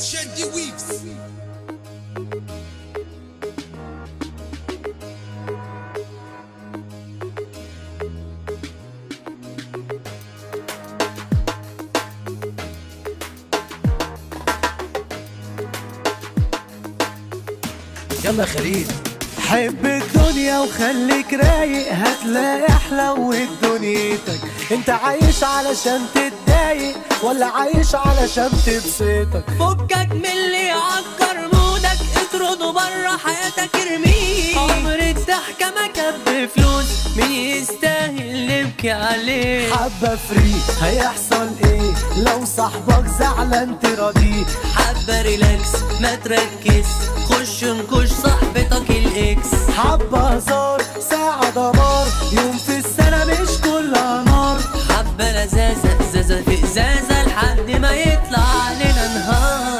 Shandy Weaves. يلا خليل. حب الدنيا وخليك رايق، هتلاقي حلوة دنيتك. انت عايش علشان تتضايق ولا عايش علشان تبسطك؟ فكك من اللي يعكر مودك، اطرده برا حياتك ارميه. عمر الضحكة ما كان بفلوس، مين يستاهل نبكي عليه؟ حبة فري هيحصل ايه لو صاحبك زعلان تراضيه؟ حبة ريلاكس ما تركز، خش نكش صاحبتك الاكس. حبة هزار ساعة دمار، يوم في السنة مش كلها نار. حبة لزازة ازازة في ازازة لحد ما يطلع علينا نهار.